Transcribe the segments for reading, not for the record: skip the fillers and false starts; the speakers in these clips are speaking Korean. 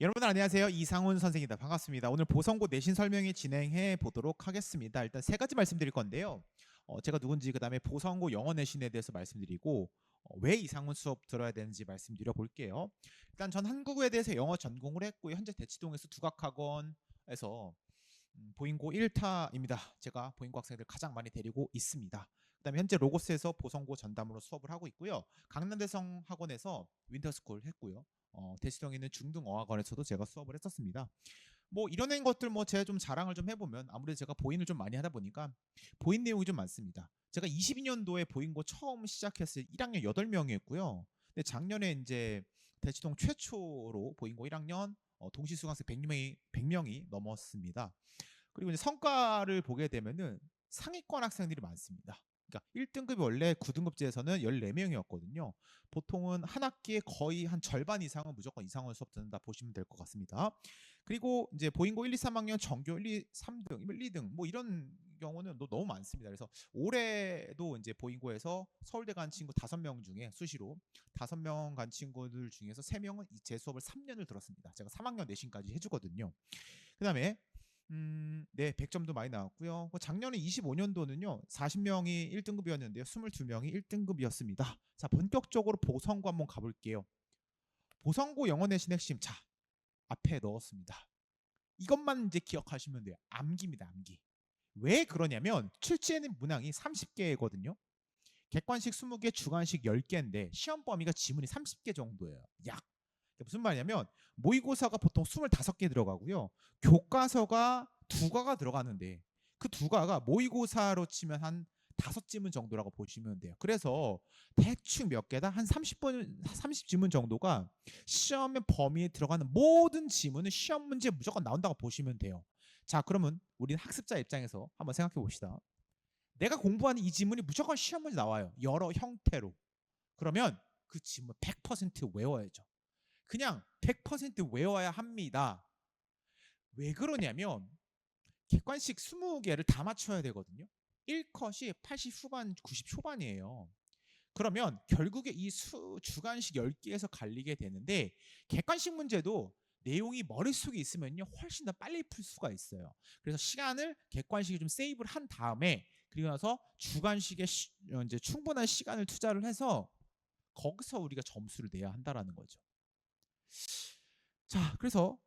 여러분 안녕하세요. 이상훈 선생입니다. 반갑습니다. 오늘 보성고 내신 설명회 진행해 보도록 하겠습니다. 일단 세 가지 말씀드릴 건데요. 제가 누군지 그다음에 보성고 영어 내신에 대해서 말씀드리고 왜 이상훈 수업 들어야 되는지 말씀드려 볼게요. 일단 전 한국어에 대해서 영어 전공을 했고요. 현재 대치동에서 두각학원에서 보인고 1타입니다. 제가 보인고 학생들 가장 많이 데리고 있습니다. 그다음에 현재 로고스에서 보성고 전담으로 수업을 하고 있고요. 강남대성 학원에서 윈터스쿨 했고요. 대치동에 있는 중등어학원에서도 제가 수업을 했었습니다. 뭐 이런 것들 제가 좀 자랑을 좀 해보면 아무래도 제가 보인을 좀 많이 하다 보니까 보인 내용이 좀 많습니다. 제가 22년도에 보인고 처음 시작했을 1학년 8명이었고요. 근데 작년에 이제 대치동 최초로 보인고 1학년 동시 수강생 100명이 넘었습니다. 그리고 이제 성과를 보게 되면은 상위권 학생들이 많습니다. 그러니까 1등급이 원래 9등급제에서는 14명이었거든요. 보통은 한 학기에 거의 한 절반 이상은 무조건 이상원 수업 듣는다 보시면 될 것 같습니다. 그리고 이제 보인고 1, 2, 3학년 전교 1, 2, 3등, 1, 2등 뭐 이런 경우는 너무 많습니다. 그래서 올해도 이제 보인고에서 서울대 간 친구 5명 중에 수시로 5명 간 친구들 중에서 3명은 제 수업을 3년을 들었습니다. 제가 3학년 내신까지 해주거든요. 그다음에 네, 100점도 많이 나왔고요. 작년에 25년도는요. 40명이 1등급이었는데요. 22명이 1등급이었습니다. 자, 본격적으로 보성고 한번 가볼게요. 보성고 영어 내신 핵심. 자, 앞에 넣었습니다. 이것만 이제 기억하시면 돼요. 암기입니다, 암기. 왜 그러냐면 출제는 문항이 30개거든요. 객관식 20개, 주관식 10개인데 시험 범위가 지문이 30개 정도예요. 약. 무슨 말이냐면 모의고사가 보통 25개 들어가고요. 교과서가 2과가 들어가는데 그 2과가 모의고사로 치면 한 5지문 정도라고 보시면 돼요. 그래서 대충 몇 개다? 한 30지문 정도가 시험의 범위에 들어가는 모든 지문은 시험 문제에 무조건 나온다고 보시면 돼요. 자, 그러면 우리는 학습자 입장에서 한번 생각해 봅시다. 내가 공부하는 이 지문이 무조건 시험 문제 나와요. 여러 형태로. 그러면 그 지문 100% 외워야죠. 그냥 100% 외워야 합니다. 왜 그러냐면 객관식 20개를 다 맞춰야 되거든요. 1컷이 80 후반, 90 초반이에요. 그러면 결국에 이 주관식 10개에서 갈리게 되는데 객관식 문제도 내용이 머릿속에 있으면요 훨씬 더 빨리 풀 수가 있어요. 그래서 시간을 객관식에 좀 세이브를 한 다음에 그리고 나서 주관식에 이제 충분한 시간을 투자를 해서 거기서 우리가 점수를 내야 한다라는 거죠. 자, 그래서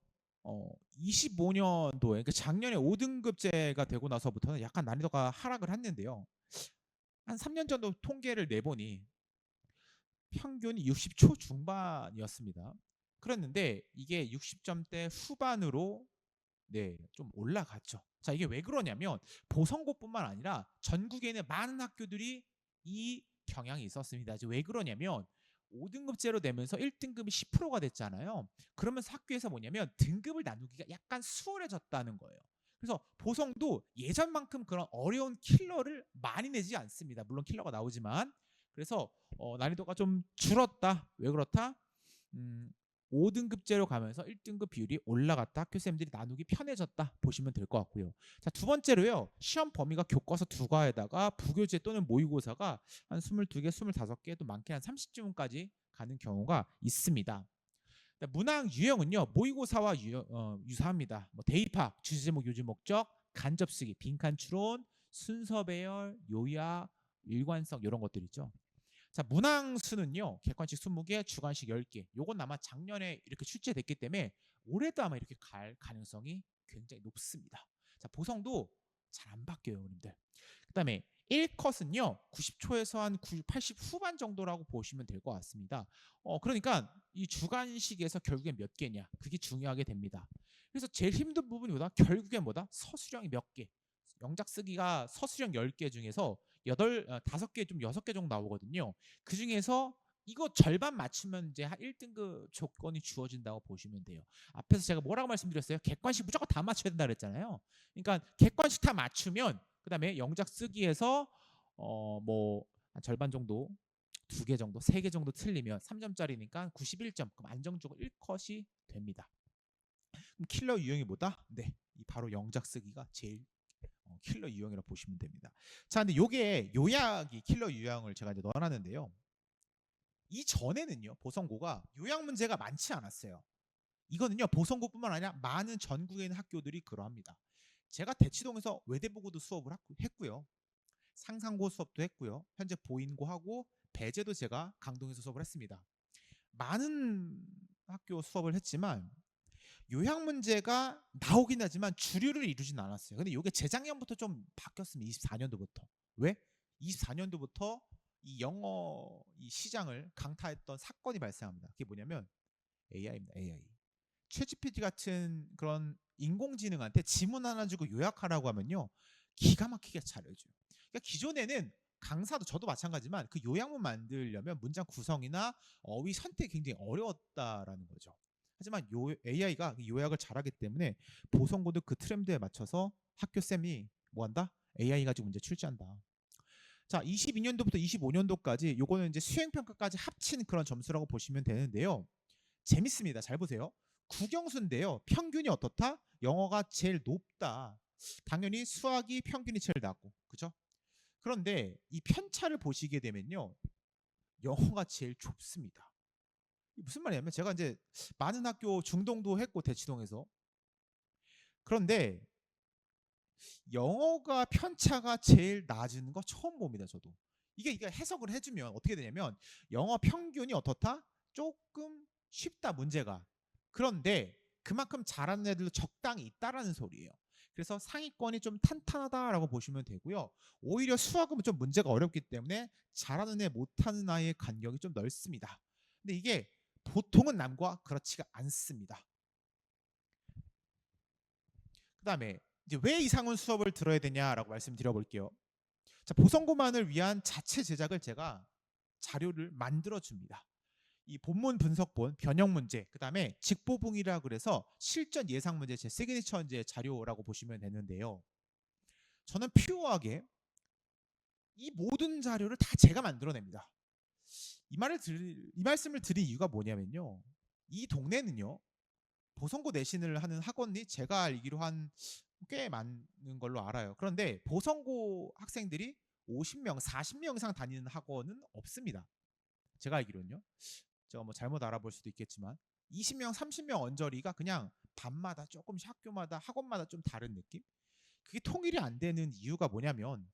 25년도에 그러니까 작년에 5등급제가 되고 나서부터는 약간 난이도가 하락을 했는데요. 한 3년 정도 통계를 내보니 평균이 60초 중반이었습니다. 그랬는데 이게 60점대 후반으로 네, 좀 올라갔죠. 자, 이게 왜 그러냐면 보성고뿐만 아니라 전국에 있는 많은 학교들이 이 경향이 있었습니다. 왜 그러냐면 5등급제로 되면서 1등급이 10%가 됐잖아요. 그러면서 학교에서 뭐냐면 등급을 나누기가 약간 수월해졌다는 거예요. 그래서 보성도 예전만큼 그런 어려운 킬러를 많이 내지 않습니다. 물론 킬러가 나오지만 그래서 난이도가 좀 줄었다. 왜 그렇다? 5등급제로 가면서 1등급 비율이 올라갔다. 학교쌤들이 나누기 편해졌다 보시면 될 것 같고요. 자, 두 번째로요. 시험 범위가 교과서 2과에다가 부교재 또는 모의고사가 한 22개, 25개 또 많게 한 30지문까지 가는 경우가 있습니다. 문항 유형은요. 모의고사와 유사합니다. 대입학, 주제제목, 요지 목적, 간접쓰기, 빈칸 추론, 순서 배열, 요약, 일관성 이런 것들 있죠. 자, 문항수는요. 객관식 20개, 주관식 10개. 요건 아마 작년에 이렇게 출제됐기 때문에 올해도 아마 이렇게 갈 가능성이 굉장히 높습니다. 자, 보성도 잘 안 바뀌어요, 여러분들. 그다음에 1컷은요. 90초에서 한 80 후반 정도라고 보시면 될 것 같습니다. 그러니까 이 주관식에서 결국엔 몇 개냐? 그게 중요하게 됩니다. 그래서 제일 힘든 부분이 뭐다? 결국엔 뭐다? 서술형이 몇 개. 영작 쓰기가 서술형 10개 중에서 5개 좀 6개 정도 나오거든요. 그 중에서 이거 절반 맞추면 이제 1등급 조건이 주어진다고 보시면 돼요. 앞에서 제가 뭐라고 말씀드렸어요? 객관식 무조건 다 맞춰야 된다 그랬잖아요. 그러니까 객관식 다 맞추면 그다음에 영작 쓰기에서 뭐 절반 정도 2개 정도, 3개 정도 틀리면 3점짜리니까 91점. 그럼 안정적으로 1컷이 됩니다. 그럼 킬러 유형이 뭐다? 네, 바로 영작 쓰기가 제일 킬러 유형이라고 보시면 됩니다. 자, 근데 요게 요약이 킬러 유형을 제가 이제 넣어놨는데요. 이 전에는요 보성고가 요약 문제가 많지 않았어요. 이거는요 보성고뿐만 아니라 많은 전국에 있는 학교들이 그러합니다. 제가 대치동에서 외대보고도 수업을 했고요. 상상고 수업도 했고요. 현재 보인고 하고 배제도 제가 강동에서 수업을 했습니다. 많은 학교 수업을 했지만 요약 문제가 나오긴 하지만 주류를 이루진 않았어요. 근데 이게 재작년부터 좀 바뀌었습니다. 24년도부터. 왜? 24년도부터 이 영어 이 시장을 강타했던 사건이 발생합니다. 그게 뭐냐면 AI입니다. AI. 챗GPT 같은 그런 인공지능한테 지문 하나 주고 요약하라고 하면요. 기가 막히게 잘해줘요. 그러니까 기존에는 강사도 저도 마찬가지지만 그 요약문 만들려면 문장 구성이나 어휘 선택이 굉장히 어려웠다라는 거죠. 하지만 AI가 요약을 잘하기 때문에 보성고도 그 트렌드에 맞춰서 학교 쌤이 뭐한다? AI 가지고 문제 출제한다. 자, 22년도부터 25년도까지 요거는 이제 수행평가까지 합친 그런 점수라고 보시면 되는데요. 재밌습니다. 잘 보세요. 국영수인데요. 평균이 어떻다? 영어가 제일 높다. 당연히 수학이 평균이 제일 낮고, 그죠? 그런데 이 편차를 보시게 되면요. 영어가 제일 좁습니다. 무슨 말이냐면 제가 이제 많은 학교 중동도 했고 대치동에서 그런데 영어가 편차가 제일 낮은 거 처음 봅니다. 저도 이게 해석을 해주면 어떻게 되냐면 영어 평균이 어떻다? 조금 쉽다 문제가. 그런데 그만큼 잘하는 애들도 적당히 있다라는 소리예요. 그래서 상위권이 좀 탄탄하다라고 보시면 되고요. 오히려 수학은 좀 문제가 어렵기 때문에 잘하는 애 못하는 아이의 간격이 좀 넓습니다. 근데 이게 보통은 남과 그렇지가 않습니다. 그 다음에 이제 왜 이상훈 수업을 들어야 되냐라고 말씀드려볼게요. 자, 보성고만을 위한 자체 제작을 제가 자료를 만들어 줍니다. 이 본문 분석본, 변형 문제, 그 다음에 직보붕이라 그래서 실전 예상 문제 제 시그니처 이제 자료라고 보시면 되는데요. 저는 퓨어하게 이 모든 자료를 다 제가 만들어냅니다. 이 말씀을 드린 이유가 뭐냐면요. 이 동네는요. 보성고 내신을 하는 학원이 제가 알기로 한 꽤 많은 걸로 알아요. 그런데 보성고 학생들이 50명, 40명 이상 다니는 학원은 없습니다. 제가 알기로는요. 제가 뭐 잘못 알아볼 수도 있겠지만 20명, 30명 언저리가 그냥 밤마다 조금씩 학교마다 학원마다 좀 다른 느낌? 그게 통일이 안 되는 이유가 뭐냐면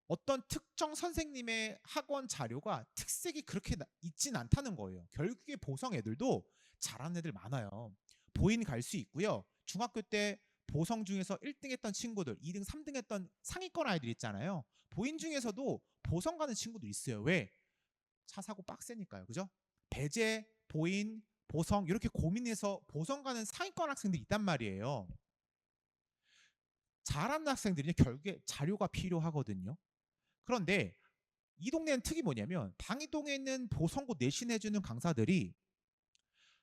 어떤 특정 선생님의 학원 자료가 특색이 그렇게 있진 않다는 거예요. 결국에 보성 애들도 잘하는 애들 많아요. 보인 갈 수 있고요. 중학교 때 보성 중에서 1등 했던 친구들, 2등, 3등 했던 상위권 아이들 있잖아요. 보인 중에서도 보성 가는 친구도 있어요. 왜? 차 사고 빡세니까요. 그죠? 배제, 보인, 보성 이렇게 고민해서 보성 가는 상위권 학생들이 있단 말이에요. 잘하는 학생들이 결국에 자료가 필요하거든요. 그런데 이 동네는 특이 뭐냐면 방이동에 있는 보성고 내신해주는 강사들이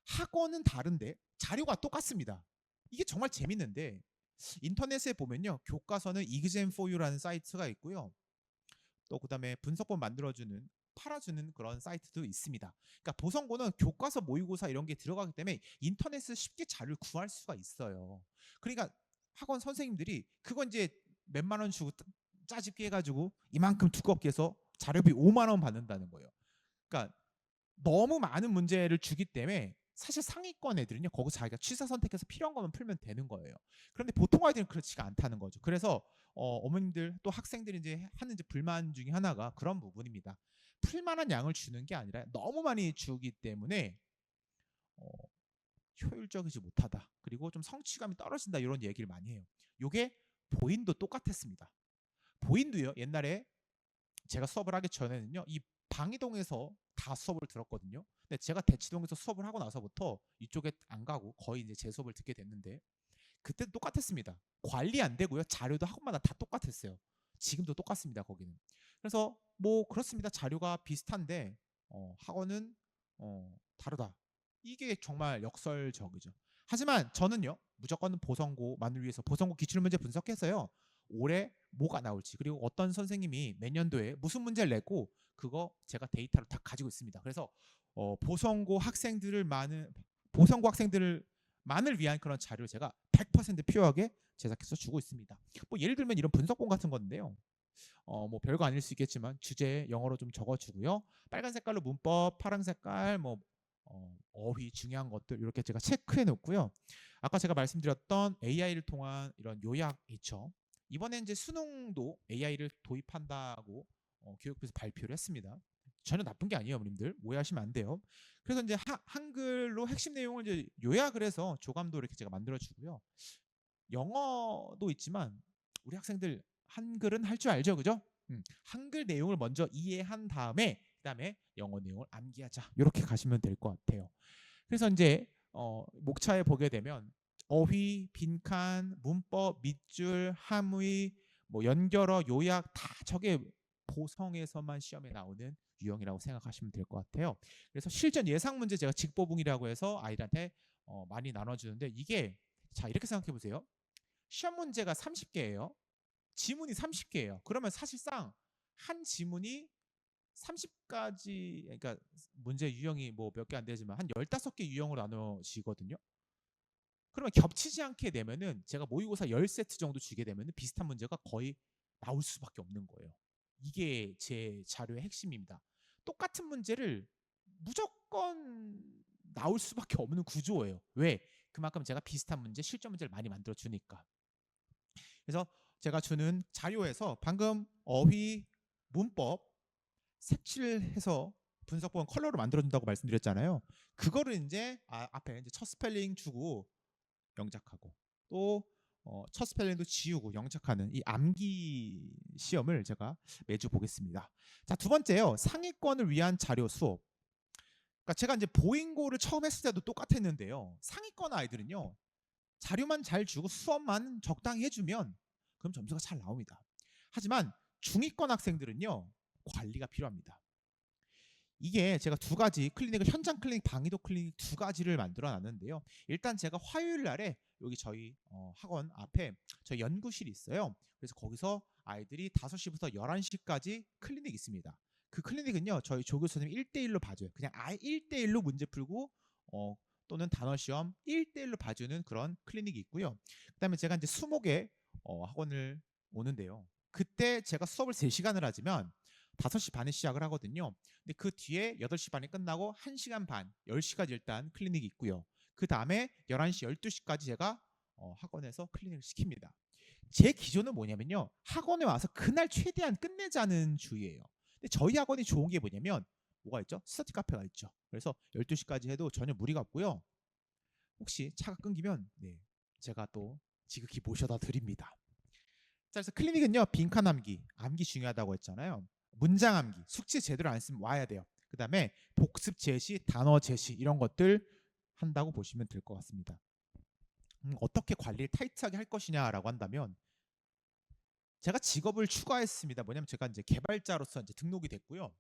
학원은 다른데 자료가 똑같습니다. 이게 정말 재밌는데 인터넷에 보면요. 교과서는 exam4u라는 사이트가 있고요. 또 그다음에 분석본 만들어주는 팔아주는 그런 사이트도 있습니다. 그러니까 보성고는 교과서 모의고사 이런 게 들어가기 때문에 인터넷에서 쉽게 자료를 구할 수가 있어요. 그러니까 학원 선생님들이 그건 이제 몇만 원 주고 짜집기 해가지고 이만큼 두껍게 해서 자료비 5만 원 받는다는 거예요. 그러니까 너무 많은 문제를 주기 때문에 사실 상위권 애들은요 거기서 자기가 취사 선택해서 필요한 것만 풀면 되는 거예요. 그런데 보통 아이들은 그렇지가 않다는 거죠. 그래서 어머님들 또 학생들이 이제 하는 이제 불만 중에 하나가 그런 부분입니다. 풀만한 양을 주는 게 아니라 너무 많이 주기 때문에 어, 효율적이지 못하다. 그리고 좀 성취감이 떨어진다 이런 얘기를 많이 해요. 요게 보인도 똑같았습니다. 보인도요 옛날에 제가 수업을 하기 전에는요 이 방이동에서 다 수업을 들었거든요. 근데 제가 대치동에서 수업을 하고 나서부터 이쪽에 안 가고 거의 이제 제 수업을 듣게 됐는데 그때도 똑같았습니다. 관리 안 되고요. 자료도 학원마다 다 똑같았어요. 지금도 똑같습니다. 거기는. 그래서 뭐 그렇습니다. 자료가 비슷한데 학원은 다르다. 이게 정말 역설적이죠. 하지만 저는요. 무조건 보성고만을 위해서 보성고 기출문제 분석해서요. 올해 뭐가 나올지 그리고 어떤 선생님이 내년도에 무슨 문제를 내고 그거 제가 데이터를 다 가지고 있습니다. 그래서 보성고 학생들을 만을 위한 그런 자료를 제가 100% 필요하게 제작해서 주고 있습니다. 뭐 예를 들면 이런 분석본 같은 건데요. 뭐 별거 아닐 수 있겠지만 주제 영어로 좀 적어주고요. 빨간 색깔로 문법, 파란 색깔 뭐 어휘 중요한 것들 이렇게 제가 체크해 놓고요. 아까 제가 말씀드렸던 AI를 통한 이런 요약 있죠. 이번에 이제 수능도 AI를 도입한다고 교육부에서 발표를 했습니다. 전혀 나쁜 게 아니에요, 어머님들. 오해하시면 안 돼요. 그래서 이제 한글로 핵심 내용을 이제 요약을 해서 조감도 이렇게 제가 만들어 주고요. 영어도 있지만 우리 학생들 한글은 할 줄 알죠, 그죠? 한글 내용을 먼저 이해한 다음에 그다음에 영어 내용을 암기하자. 이렇게 가시면 될 것 같아요. 그래서 이제 목차에 보게 되면 어휘, 빈칸, 문법, 밑줄, 함의, 뭐 연결어, 요약 다 저게 보성에서만 시험에 나오는 유형이라고 생각하시면 될 것 같아요. 그래서 실전 예상 문제 제가 직보붕이라고 해서 아이들한테 많이 나눠주는데 이게 자 이렇게 생각해 보세요. 시험 문제가 30개예요. 지문이 30개예요. 그러면 사실상 한 지문이 30가지 그러니까 문제 유형이 뭐 몇 개 안 되지만 한 15개 유형으로 나눠지거든요. 그러면 겹치지 않게 되면은 제가 모의고사 10세트 정도 주게 되면은 비슷한 문제가 거의 나올 수밖에 없는 거예요. 이게 제 자료의 핵심입니다. 똑같은 문제를 무조건 나올 수밖에 없는 구조예요. 왜? 그만큼 제가 비슷한 문제, 실전 문제를 많이 만들어 주니까. 그래서 제가 주는 자료에서 방금 어휘, 문법 색칠해서 분석본 컬러로 만들어준다고 말씀드렸잖아요. 그거를 이제 앞에 이제 첫 스펠링 주고 영작하고 또 첫 스펠링도 지우고 영작하는 이 암기 시험을 제가 매주 보겠습니다. 자, 두 번째요. 상위권을 위한 자료 수업. 그러니까 제가 이제 보잉고를 처음 했을 때도 똑같았는데요. 상위권 아이들은요. 자료만 잘 주고 수업만 적당히 해주면 그럼 점수가 잘 나옵니다. 하지만 중위권 학생들은요. 관리가 필요합니다. 이게 제가 두 가지 클리닉을 현장 클리닉, 방위도 클리닉 두 가지를 만들어 놨는데요. 일단 제가 화요일 날에 여기 저희 학원 앞에 저희 연구실이 있어요. 그래서 거기서 아이들이 5시부터 11시까지 클리닉 있습니다. 그 클리닉은요. 저희 조교 선생님 1대1로 봐줘요. 그냥 아예 1대1로 문제 풀고 또는 단어 시험 1대1로 봐주는 그런 클리닉이 있고요. 그다음에 제가 이제 수목에 학원을 오는데요. 그때 제가 수업을 3시간을 하지만 5시 반에 시작을 하거든요. 근데 그 뒤에 8시 반에 끝나고 1시간 반, 10시까지 일단 클리닉이 있고요. 그 다음에 11시, 12시까지 제가 학원에서 클리닉을 시킵니다. 제 기조는 뭐냐면요. 학원에 와서 그날 최대한 끝내자는 주의예요. 근데 저희 학원이 좋은 게 뭐냐면 뭐가 있죠? 스터디 카페가 있죠. 그래서 12시까지 해도 전혀 무리가 없고요. 혹시 차가 끊기면 제가 또 지극히 모셔다 드립니다. 자, 그래서 클리닉은요. 빈칸 암기, 암기 중요하다고 했잖아요. 문장 암기, 숙제 제대로 안 쓰면 와야 돼요. 그 다음에 복습 제시, 단어 제시 이런 것들 한다고 보시면 될 것 같습니다. 어떻게 관리를 타이트하게 할 것이냐라고 한다면 제가 직업을 추가했습니다. 뭐냐면 제가 이제 개발자로서 이제 등록이 됐고요.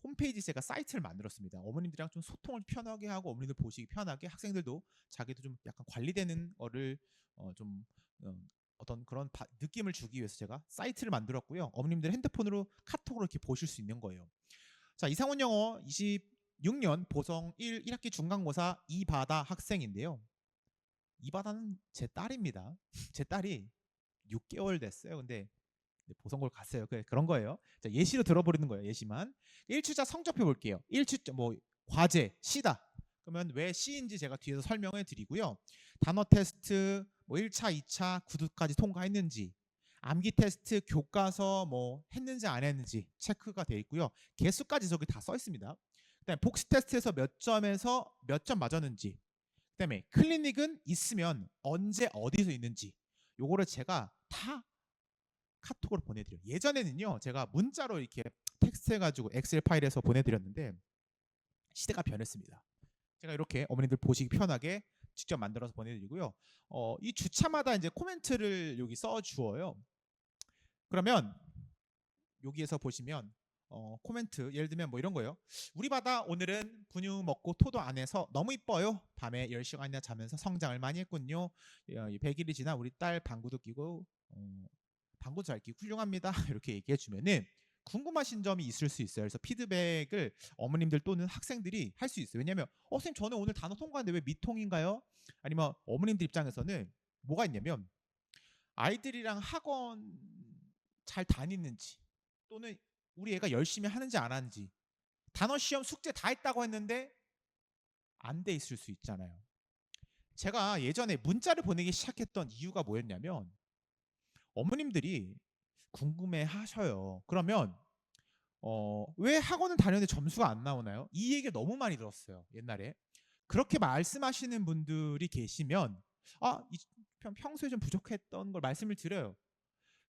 홈페이지 제가 사이트를 만들었습니다. 어머님들이랑 좀 소통을 편하게 하고 어머님들 보시기 편하게 학생들도 자기도 좀 약간 관리되는 거를 좀 어떤 그런 느낌을 주기 위해서 제가 사이트를 만들었고요. 어머님들 핸드폰으로 카톡으로 이렇게 보실 수 있는 거예요. 자, 이상훈 영어 26년 보성 1학기 중간고사 이바다 학생인데요. 이바다는 제 딸입니다. 제 딸이 6개월 됐어요. 근데 보성고를 갔어요. 그런 거예요. 자, 예시로 들어버리는 거예요. 예시만. 1주자 성적표 볼게요. 1주자 뭐 과제 C다. 그러면 왜 C인지 제가 뒤에서 설명해 드리고요. 단어 테스트 뭐 1차, 2차, 구두까지 통과했는지, 암기 테스트, 교과서 뭐 했는지 안 했는지 체크가 돼 있고요. 개수까지 저기 다 써 있습니다. 그다음에 복습 테스트에서 몇 점에서 몇 점 맞았는지, 그다음에 클리닉은 있으면 언제 어디서 있는지 요거를 제가 다 카톡으로 보내드려요. 예전에는요 제가 문자로 이렇게 텍스트 해가지고 엑셀 파일에서 보내드렸는데 시대가 변했습니다. 제가 이렇게 어머님들 보시기 편하게 직접 만들어서 보내드리고요. 이 주차마다 이제 코멘트를 여기 써주어요. 그러면 여기에서 보시면 코멘트 예를 들면 뭐 이런 거예요. 우리 바다 오늘은 분유 먹고 토도 안 해서 너무 이뻐요. 밤에 10시간이나 자면서 성장을 많이 했군요. 100일이 지나 우리 딸 방구도 끼고 방구 잘 끼고 훌륭합니다. 이렇게 얘기해 주면은 궁금하신 점이 있을 수 있어요. 그래서 피드백을 어머님들 또는 학생들이 할 수 있어요. 왜냐하면 선생님 저는 오늘 단어 통과했는데 왜 미통인가요? 아니면 어머님들 입장에서는 뭐가 있냐면 아이들이랑 학원 잘 다니는지 또는 우리 애가 열심히 하는지 안 하는지 단어 시험 숙제 다 했다고 했는데 안 돼 있을 수 있잖아요. 제가 예전에 문자를 보내기 시작했던 이유가 뭐였냐면 어머님들이 궁금해 하셔요. 그러면 왜 학원을 다녔는데 점수가 안 나오나요? 이 얘기를 너무 많이 들었어요, 옛날에. 그렇게 말씀하시는 분들이 계시면 평소에 좀 부족했던 걸 말씀을 드려요.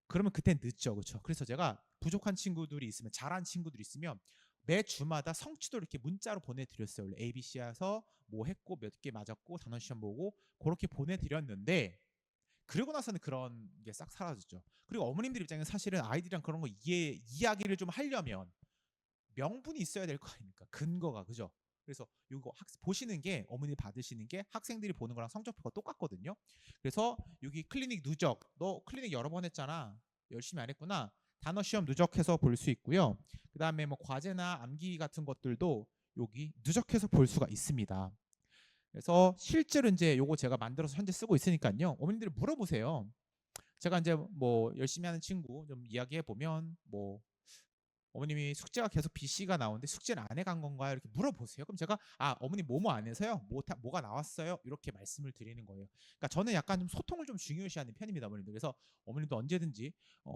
그러면 그땐 늦죠. 그렇죠? 그래서 제가 부족한 친구들이 있으면, 잘한 친구들이 있으면 매 주마다 성취도를 이렇게 문자로 보내드렸어요. 원래 ABC에서 뭐 했고 몇 개 맞았고 단원 시험 보고 그렇게 보내드렸는데, 그러고 나서는 그런 게 싹 사라졌죠. 그리고 어머님들 입장에서 사실은 아이들이랑 그런 거 이야기를 좀 하려면 명분이 있어야 될 거 아닙니까? 근거가, 그죠? 그래서 이거 보시는 게, 어머니 받으시는 게 학생들이 보는 거랑 성적표가 똑같거든요. 그래서 여기 클리닉 누적, 너 클리닉 여러 번 했잖아, 열심히 안 했구나, 단어 시험 누적해서 볼 수 있고요. 그 다음에 뭐 과제나 암기 같은 것들도 여기 누적해서 볼 수가 있습니다. 그래서 실제로 이제 요거 제가 만들어서 현재 쓰고 있으니까요, 어머님들이 물어보세요. 제가 이제 뭐 열심히 하는 친구 좀 이야기해 보면, 뭐 어머님이 숙제가 계속 BC가 나오는데 숙제는 안 해간 건가요? 이렇게 물어보세요. 그럼 제가 어머님 뭐뭐 안 해서요, 뭐가 나왔어요, 이렇게 말씀을 드리는 거예요. 그러니까 저는 약간 좀 소통을 좀 중요시하는 편입니다, 어머님들. 그래서 어머님도 언제든지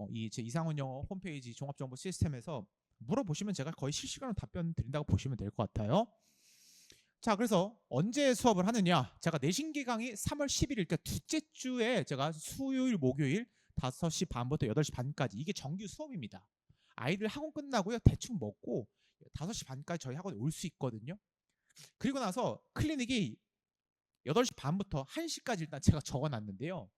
이 제 이상훈 영어 홈페이지 종합정보 시스템에서 물어보시면 제가 거의 실시간으로 답변 드린다고 보시면 될 것 같아요. 자, 그래서 언제 수업을 하느냐, 제가 내신 기강이 3월 11일, 그러니까 둘째 주에 제가 수요일 목요일 5시 반부터 8시 반까지, 이게 정규 수업입니다. 아이들 학원 끝나고요 대충 먹고 5시 반까지 저희 학원에 올 수 있거든요. 그리고 나서 클리닉이 8시 반부터 1시까지 일단 제가 적어놨는데요,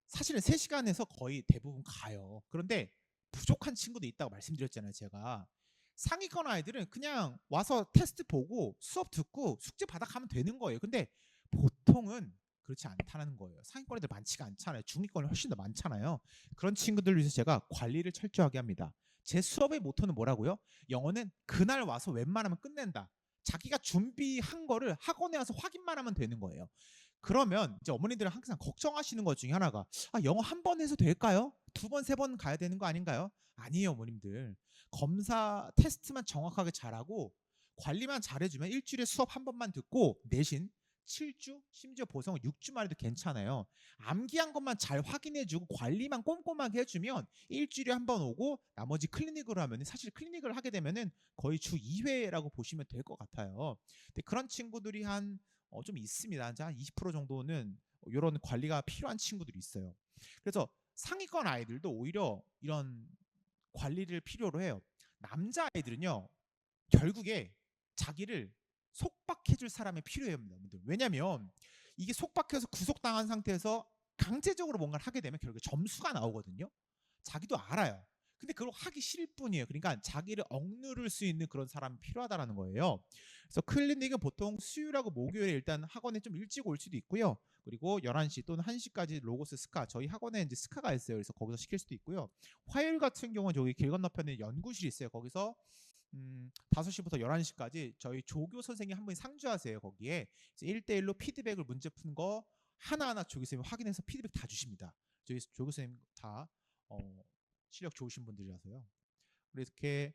사실은 3시간에서 거의 대부분 가요. 그런데 부족한 친구도 있다고 말씀드렸잖아요. 제가 상위권 아이들은 그냥 와서 테스트 보고 수업 듣고 숙제 받아 가면 되는 거예요. 근데 보통은 그렇지 않다는 거예요. 상위권 애들 많지가 않잖아요. 중위권이 훨씬 더 많잖아요. 그런 친구들을 위해서 제가 관리를 철저하게 합니다. 제 수업의 모토는 뭐라고요? 영어는 그날 와서 웬만하면 끝낸다. 자기가 준비한 거를 학원에 와서 확인만 하면 되는 거예요. 그러면 이제 어머니들은 항상 걱정하시는 것 중에 하나가, 영어 한 번 해서 될까요? 2번, 3번 가야 되는 거 아닌가요? 아니에요, 어머님들. 검사 테스트만 정확하게 잘하고 관리만 잘해주면 일주일에 수업 한 번만 듣고 내신 7주, 심지어 보성은 6주만 해도 괜찮아요. 암기한 것만 잘 확인해주고 관리만 꼼꼼하게 해주면 일주일에 한 번 오고, 나머지 클리닉으로 하면, 사실 클리닉을 하게 되면은 거의 주 2회라고 보시면 될 것 같아요. 근데 그런 친구들이 좀 있습니다. 한 20% 정도는 이런 관리가 필요한 친구들이 있어요. 그래서 상위권 아이들도 오히려 이런 관리를 필요로 해요. 남자 아이들은요, 결국에 자기를 속박해줄 사람이 필요해요. 왜냐면 이게 속박해서 구속당한 상태에서 강제적으로 뭔가를 하게 되면 결국에 점수가 나오거든요. 자기도 알아요. 근데 그걸 하기 싫을 뿐이에요. 그러니까 자기를 억누를 수 있는 그런 사람이 필요하다는 거예요. 그래서 클리닉은 보통 수요일하고 목요일에 일단 학원에 좀 일찍 올 수도 있고요. 그리고 11시 또는 1시까지 로고스 스카, 저희 학원에 이제 스카가 있어요. 그래서 거기서 시킬 수도 있고요. 화요일 같은 경우는 저기 길 건너편에 연구실이 있어요. 거기서 5시부터 11시까지 저희 조교 선생님 한 분이 상주하세요. 거기에 1대1로 피드백을 문제 푼 거 하나하나 조교 선생님이 확인해서 피드백 다 주십니다. 저희 조교 선생님 다 실력 좋으신 분들이라서요. 이렇게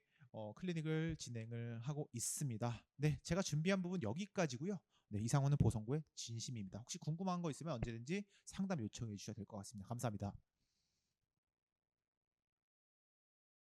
클리닉을 진행을 하고 있습니다. 네, 제가 준비한 부분 여기까지고요. 네, 이상호는 보성고의 진심입니다. 혹시 궁금한 거 있으면 언제든지 상담 요청해 주셔도 될 것 같습니다. 감사합니다.